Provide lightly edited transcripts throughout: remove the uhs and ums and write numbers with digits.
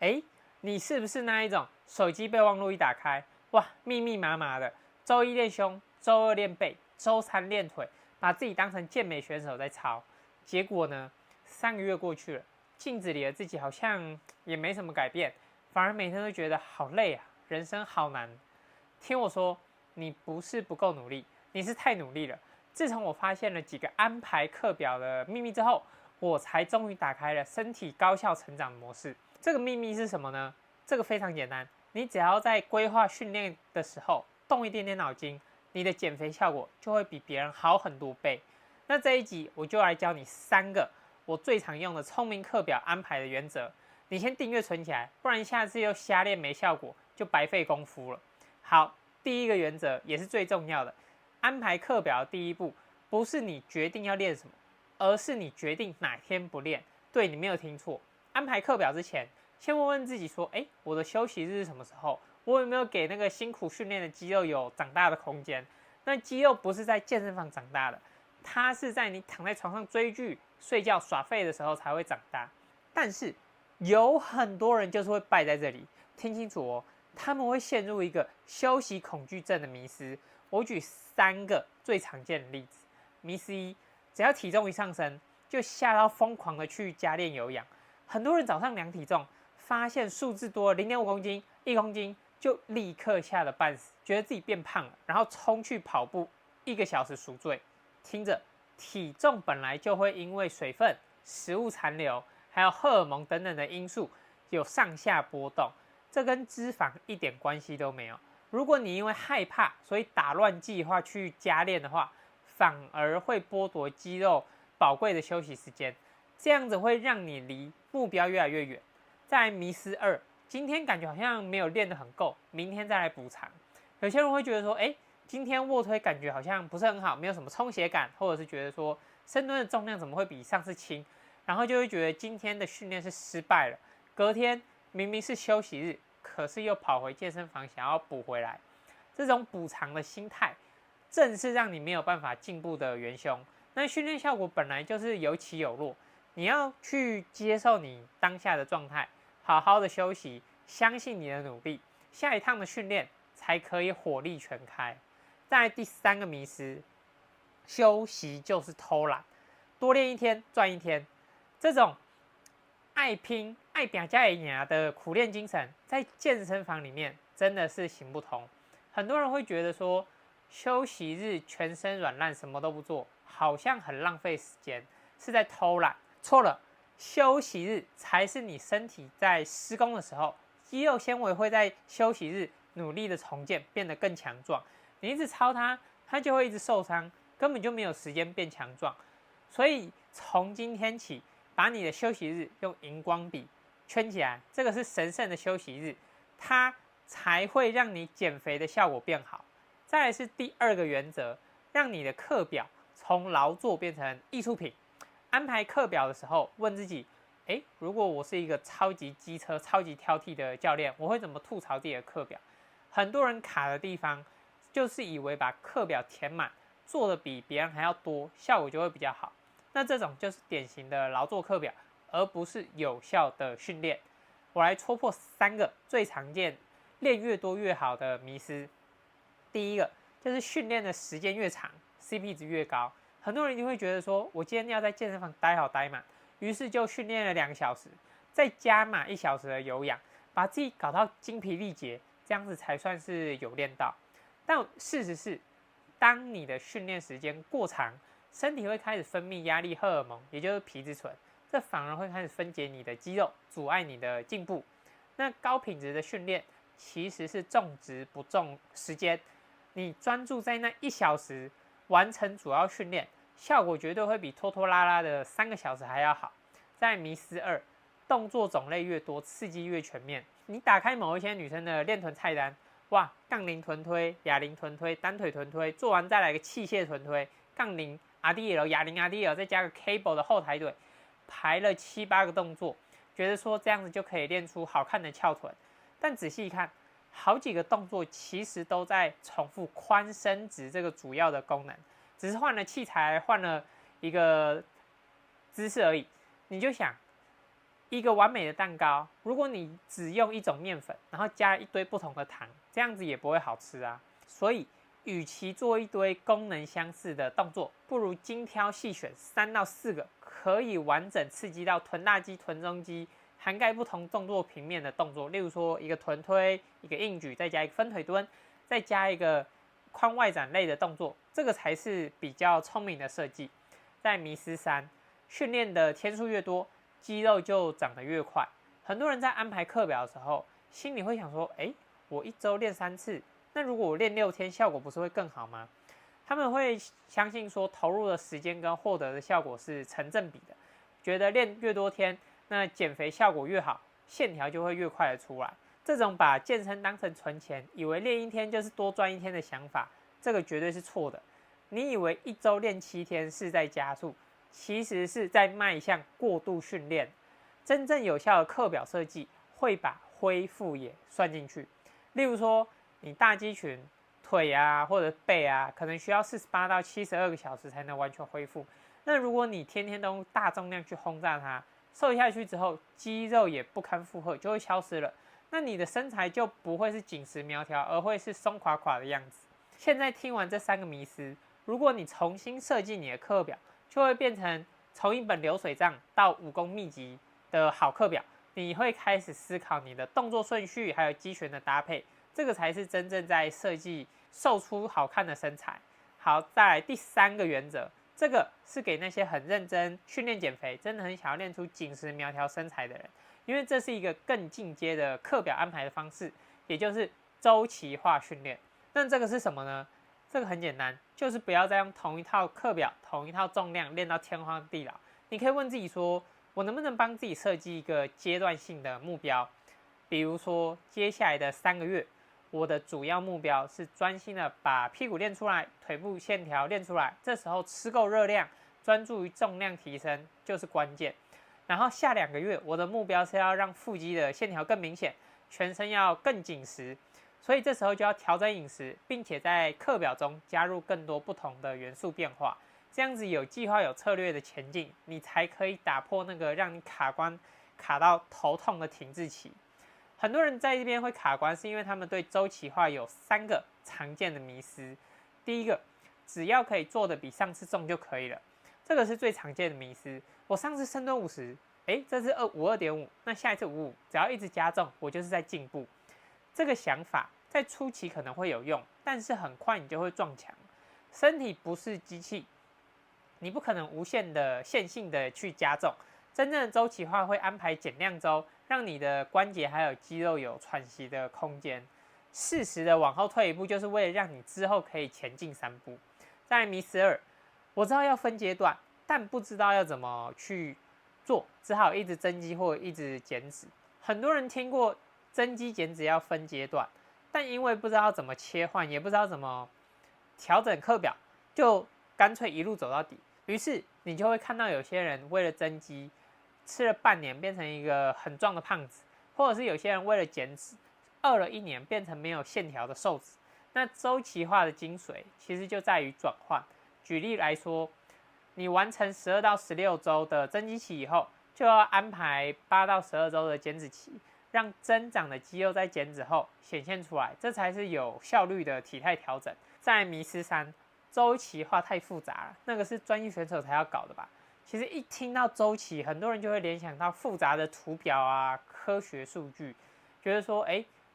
哎，你是不是那一种手机备忘录一打开，哇，密密麻麻的，周一练胸，周二练背，周三练腿，把自己当成健美选手在操？结果呢，3个月过去了，镜子里的自己好像也没什么改变，反而每天都觉得好累啊，人生好难。听我说，你不是不够努力，你是太努力了。自从我发现了几个安排课表的秘密之后，我才终于打开了身体高效成长的模式。这个秘密是什么呢？这个非常简单，你只要在规划训练的时候动一点点脑筋，你的减肥效果就会比别人好很多倍。那这一集我就来教你3个我最常用的聪明课表安排的原则。你先订阅存起来，不然下次又瞎练没效果，就白费功夫了。好，第一个原则也是最重要的，安排课表的第一步不是你决定要练什么，而是你决定哪天不练。对，你没有听错，安排课表之前，先问问自己说，我的休息日是什么时候？我有没有给那个辛苦训练的肌肉有长大的空间？那肌肉不是在健身房长大的，它是在你躺在床上追剧、睡觉、耍废的时候才会长大。但是有很多人就是会败在这里，听清楚哦，他们会陷入一个休息恐惧症的迷思。我举3个最常见的例子。迷思一，只要体重一上升，就吓到疯狂的去加练有氧。很多人早上量体重，发现数字多了0.5公斤、1公斤，就立刻吓得半死，觉得自己变胖了，然后冲去跑步1个小时赎罪。听着，体重本来就会因为水分、食物残留，还有荷尔蒙等等的因素有上下波动，这跟脂肪一点关系都没有。如果你因为害怕，所以打乱计划去加练的话，反而会剥夺肌肉宝贵的休息时间，这样子会让你离目标越来越远。再来迷思二，今天感觉好像没有练得很够，明天再来补偿。有些人会觉得说，今天卧推感觉好像不是很好，没有什么充血感，或者是觉得说深蹲的重量怎么会比上次轻，然后就会觉得今天的训练是失败了。隔天明明是休息日，可是又跑回健身房想要补回来，这种补偿的心态，正是让你没有办法进步的元凶。那训练效果本来就是有起有落，你要去接受你当下的状态，好好的休息，相信你的努力，下一趟的训练才可以火力全开。再来第3个迷思，休息就是偷懒，多练一天赚一天。这种爱拼、爱拼加赢的苦练精神，在健身房里面真的是行不通。很多人会觉得说，休息日全身软烂，什么都不做，好像很浪费时间，是在偷懒。错了，休息日才是你身体在施工的时候，肌肉纤维会在休息日努力的重建，变得更强壮。你一直操它，它就会一直受伤，根本就没有时间变强壮。所以从今天起，把你的休息日用荧光笔圈起来，这个是神圣的休息日，它才会让你减肥的效果变好。再来是第2个原则，让你的课表从劳作变成艺术品。安排课表的时候，问自己：如果我是一个超级机车、超级挑剔的教练，我会怎么吐槽自己的课表？很多人卡的地方，就是以为把课表填满，做的比别人还要多，效果就会比较好。那这种就是典型的劳作课表，而不是有效的训练。我来戳破3个最常见、练越多越好的迷思。第一个就是训练的时间越长 ，CP 值越高。很多人一定会觉得说，我今天要在健身房待好待满，于是就训练了2个小时，再加码1小时的有氧，把自己搞到精疲力竭，这样子才算是有练到。但事实是，当你的训练时间过长，身体会开始分泌压力荷尔蒙，也就是皮质醇，这反而会开始分解你的肌肉，阻碍你的进步。那高品质的训练其实是重质不重时间，你专注在那1小时完成主要训练，效果绝对会比拖拖拉拉的3个小时还要好。在迷思2，动作种类越多，刺激越全面。你打开某一些女生的练臀菜单，哇，杠铃臀推、哑铃臀推、单腿臀推，做完再来个器械臀推，杠铃 RDL、哑铃 RDL，再加个 cable 的后抬腿，排了7、8个动作，觉得说这样子就可以练出好看的翘臀。但仔细一看，好几个动作其实都在重复髋伸直这个主要的功能，只是换了器材，换了一个姿势而已。你就想，一个完美的蛋糕，如果你只用一种面粉，然后加一堆不同的糖，这样子也不会好吃啊。所以，与其做一堆功能相似的动作，不如精挑细选3到4个可以完整刺激到臀大肌、臀中肌，涵盖不同动作平面的动作。例如说，一个臀推，一个硬举，再加一个分腿蹲，再加一个髋外展类的动作，这个才是比较聪明的设计。在迷思3，训练的天数越多，肌肉就长得越快。很多人在安排课表的时候，心里会想说：我1周练3次，那如果我练6天，效果不是会更好吗？他们会相信说，投入的时间跟获得的效果是成正比的，觉得练越多天，那减肥效果越好，线条就会越快的出来。这种把健身当成存钱，以为练1天就是多赚1天的想法，这个绝对是错的。你以为1周练7天是在加速，其实是在迈向过度训练。真正有效的课表设计会把恢复也算进去。例如说，你大肌群、腿啊或者背啊，可能需要48到72个小时才能完全恢复。那如果你天天都用大重量去轰炸它，瘦下去之后，肌肉也不堪负荷，就会消失了。那你的身材就不会是紧实苗条，而会是松垮垮的样子。现在听完这3个迷思，如果你重新设计你的课表，就会变成从一本流水账到武功秘籍的好课表。你会开始思考你的动作顺序，还有肌群的搭配，这个才是真正在设计瘦出好看的身材。好，再来第3个原则，这个是给那些很认真训练减肥，真的很想要练出紧实苗条身材的人。因为这是一个更进阶的课表安排的方式，也就是周期化训练。那这个是什么呢？这个很简单，就是不要再用同一套课表、同一套重量练到天荒地老。你可以问自己说，我能不能帮自己设计一个阶段性的目标？比如说，接下来的3个月，我的主要目标是专心的把屁股练出来，腿部线条练出来。这时候吃够热量，专注于重量提升就是关键。然后下2个月，我的目标是要让腹肌的线条更明显，全身要更紧实，所以这时候就要调整饮食，并且在课表中加入更多不同的元素变化，这样子有计划、有策略的前进，你才可以打破那个让你卡关、卡到头痛的停滞期。很多人在这边会卡关，是因为他们对周期化有3个常见的迷思。第一个，只要可以做的比上次重就可以了，这个是最常见的迷思。我上次深蹲50，这次52.5，那下一次55，只要一直加重，我就是在进步。这个想法在初期可能会有用，但是很快你就会撞墙。身体不是机器，你不可能无限的线性的去加重。真正的周期化会安排减量周，让你的关节还有肌肉有喘息的空间。适时的往后退1步，就是为了让你之后可以前进3步。再来迷思2，我知道要分阶段，但不知道要怎么去做，只好一直增肌或一直减脂。很多人听过增肌减脂要分阶段，但因为不知道怎么切换，也不知道怎么调整课表，就干脆一路走到底。于是你就会看到有些人为了增肌，吃了半年变成一个很壮的胖子，或者是有些人为了减脂，饿了1年变成没有线条的瘦子。那周期化的精髓其实就在于转换。举例来说，你完成12到16周的增肌期以后，就要安排8到12周的减脂期，让增长的肌肉在减脂后显现出来，这才是有效率的体态调整。再来迷思3，周期化太复杂了，那个是专业选手才要搞的吧？其实一听到周期，很多人就会联想到复杂的图表啊、科学数据，觉得说，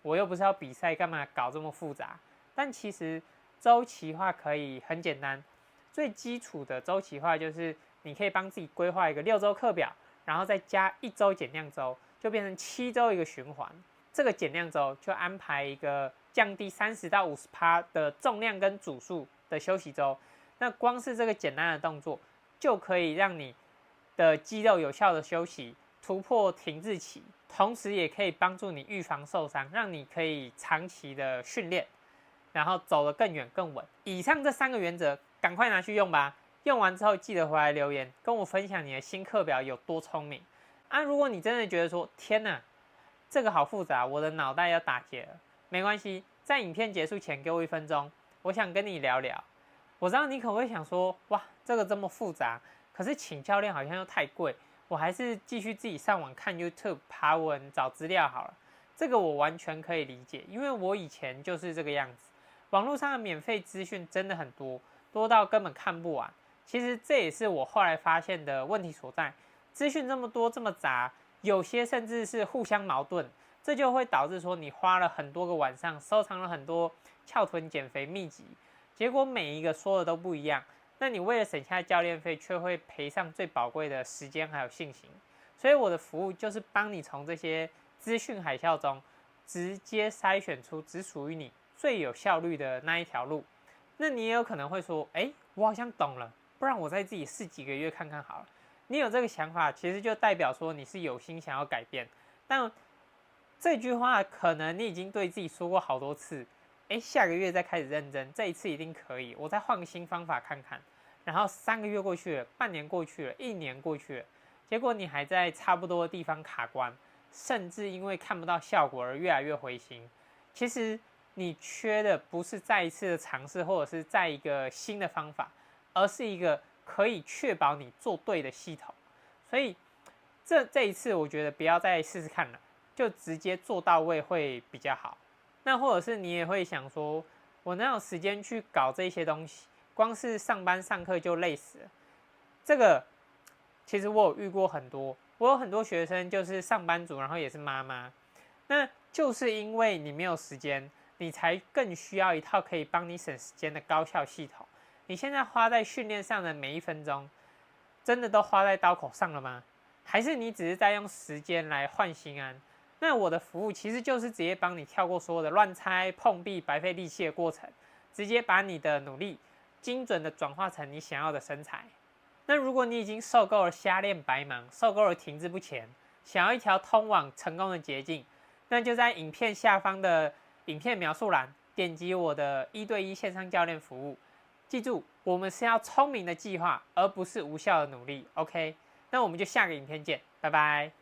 我又不是要比赛，干嘛搞这么复杂？但其实周期化可以很简单，最基础的周期化就是你可以帮自己规划一个6周课表，然后再加1周减量周，就变成7周一个循环。这个减量周就安排一个降低30到50%的重量跟组数的休息周。那光是这个简单的动作，就可以让你的肌肉有效的休息，突破停滞期，同时也可以帮助你预防受伤，让你可以长期的训练，然后走得更远更稳。以上这3个原则，赶快拿去用吧！用完之后记得回来留言，跟我分享你的新课表有多聪明啊！如果你真的觉得说天哪，这个好复杂，我的脑袋要打结了，没关系，在影片结束前给我1分钟，我想跟你聊聊。我知道你可能会想说，哇，这个这么复杂，可是请教练好像又太贵，我还是继续自己上网看 YouTube 爬文找资料好了。这个我完全可以理解，因为我以前就是这个样子。网络上的免费资讯真的很多，多到根本看不完。其实这也是我后来发现的问题所在。资讯这么多这么杂，有些甚至是互相矛盾，这就会导致说你花了很多个晚上，收藏了很多翘臀减肥秘籍，结果每一个说的都不一样。那你为了省下教练费，却会赔上最宝贵的时间还有信心。所以我的服务就是帮你从这些资讯海啸中，直接筛选出只属于你最有效率的那一条路。那你也有可能会说，我好像懂了，不然我再自己试几个月看看好了。你有这个想法，其实就代表说你是有心想要改变。但这句话可能你已经对自己说过好多次，下个月再开始认真，这一次一定可以，我再换个新方法看看。然后3个月过去了，半年过去了，1年过去了，结果你还在差不多的地方卡关，甚至因为看不到效果而越来越灰心。其实你缺的不是再一次的尝试，或者是再一个新的方法，而是一个可以确保你做对的系统。所以这一次我觉得不要再试试看了，就直接做到位会比较好。那或者是你也会想说，我哪有时间去搞这些东西？光是上班上课就累死了。这个其实我有遇过很多，我有很多学生就是上班族，然后也是妈妈。那就是因为你没有时间，你才更需要一套可以帮你省时间的高效系统。你现在花在训练上的每1分钟，真的都花在刀口上了吗？还是你只是在用时间来换心安？那我的服务其实就是直接帮你跳过所有的乱猜、碰壁、白费力气的过程，直接把你的努力精准的转化成你想要的身材。那如果你已经受够了瞎练白忙，受够了停滞不前，想要一条通往成功的捷径，那就在影片下方的影片描述栏点击我的1对1线上教练服务。记住，我们是要聪明的计划，而不是无效的努力。OK，那我们就下个影片见，拜拜。